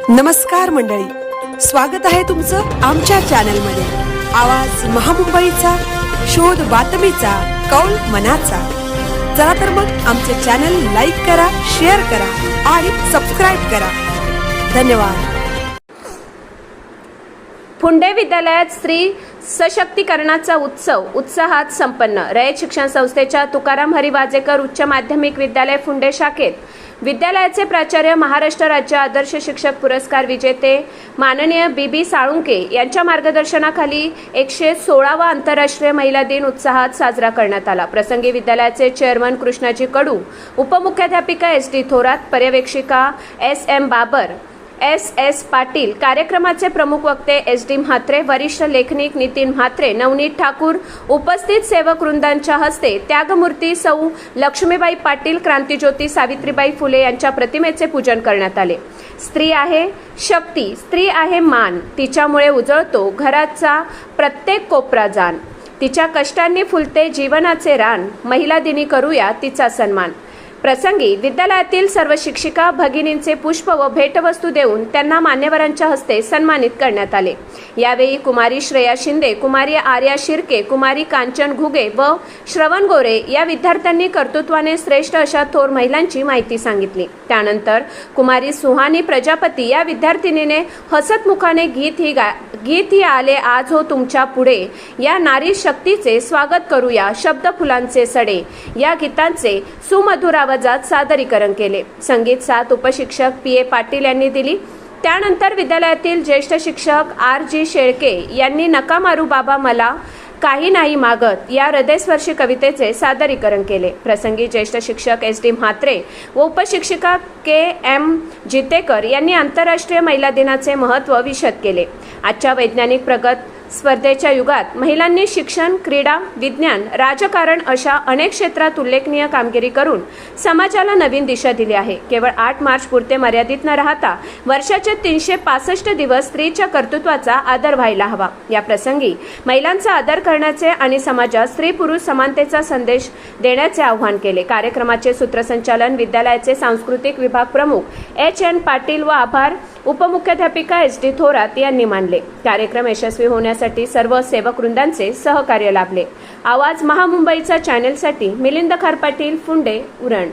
नमस्कार मंडळी, स्वागत आहे तुमचं आमच्या चॅनलमध्ये। आवाज महामुंबईचा, शोध बातमीचा, कौल मनाचा। चला तर मग आमचे चॅनल लाईक करा, शेअर करा आणि सबस्क्राइब करा। धन्यवाद। फुंडे विद्यालयात स्त्री सशक्तीकरणाचा उत्सव उत्साहात संपन्न। रयत शिक्षण संस्थेच्या तुकाराम हरी वाजेकर उच्च माध्यमिक विद्यालय फुंडे शाखेत विद्यालयाचे प्राचार्य, महाराष्ट्र राज्य आदर्श शिक्षक पुरस्कार विजेते माननीय बीबी साळुंके यांच्या मार्गदर्शनाखाली 116वा आंतरराष्ट्रीय महिला दिन उत्साहात साजरा करण्यात आला। प्रसंगी विद्यालयाचे चेअरमन कृष्णाजी कडू, उपमुख्याध्यापिका SD थोरात, पर्यवेक्षिका SM बाबर, SS पाटील, कार्यक्रमाचे प्रमुख वक्ते SD म्हात्रे, वरिष्ठ लेखनिक नितीन म्हात्रे, नवनीत ठाकूर, उपस्थित सेवक वृंदांच्या हस्ते त्यागमूर्ती सौ लक्ष्मीबाई पाटील, क्रांतिज्योती सावित्रीबाई फुले यांच्या प्रतिमेचे पूजन करण्यात आले। स्त्री आहे शक्ती, स्त्री आहे मान, तिच्यामुळे उजळतो घराचा प्रत्येक कोपरा जाण, तिच्या कष्टांनी फुलते जीवनाचे रान, महिला दिनी करूया तिचा सन्मान। प्रसंगी विद्यालयातील सर्व शिक्षिका भगिनींचे पुष्प व भेटवस्तू देऊन त्यांना मान्यवरांच्या हस्ते सन्मानित करण्यात आले। यावेळी कुमारी श्रेया शिंदे, कुमारी आर्या शिर्के, कुमारी कांचन घुगे व श्रवण गोरे या विद्यार्थ्यांनी कर्तृत्वाने श्रेष्ठ अशा थोर महिलांची माहिती सांगितली। त्यानंतर कुमारी सुहानी प्रजापती या विद्यार्थिनीने हसत मुखाने गीत ही आले आज हो तुमच्या पुढे या नारी शक्तीचे स्वागत करूया शब्द फुलांचे सडे या गीतांचे सुमधुर आवाजात सादरीकरण केले। संगीत साथ उपशिक्षक PA पाटील यांनी दिली। त्यानंतर विद्यालयातील ज्येष्ठ शिक्षक RG शेळके यांनी नका मारू बाबा मला काही नाही मागत या हृदयस्पर्शी कवितेचे सादरीकरण केले। प्रसंगी ज्येष्ठ शिक्षक SD म्हात्रे व उपशिक्षिका KM जितेकर यांनी आंतरराष्ट्रीय महिला दिनाचे महत्त्व विशद केले। आजच्या वैज्ञानिक प्रगत स्पर्धेच्या युगात महिलांनी शिक्षण, क्रीडा, विज्ञान, राजकारण अशा अनेक क्षेत्रात उल्लेखनीय कामगिरी करून समाजाला नवीन दिशा दिली आहे। केवळ 8 मार्च पुरते मर्यादित न राहता वर्षाचे 365 दिवस स्त्रीच्या कर्तृत्वाचा आदर व्हायला हवा। या प्रसंगी महिलांचा आदर करण्याचे आणि समाजात स्त्री पुरुष समानतेचा संदेश देण्याचे आवाहन केले। कार्यक्रमाचे सूत्रसंचालन विद्यालयाचे सांस्कृतिक विभाग प्रमुख HN पाटील व आभार उपमुख्याध्यापिका SD थोरात यांनी मानले। कार्यक्रम यशस्वी होण्यासाठी सर्व सेवक वृंदांचे सहकार्य लाभले। आवाज महामुंबईचा चॅनलसाठी मिलिंद खारपाटील, फुंडे, उरण।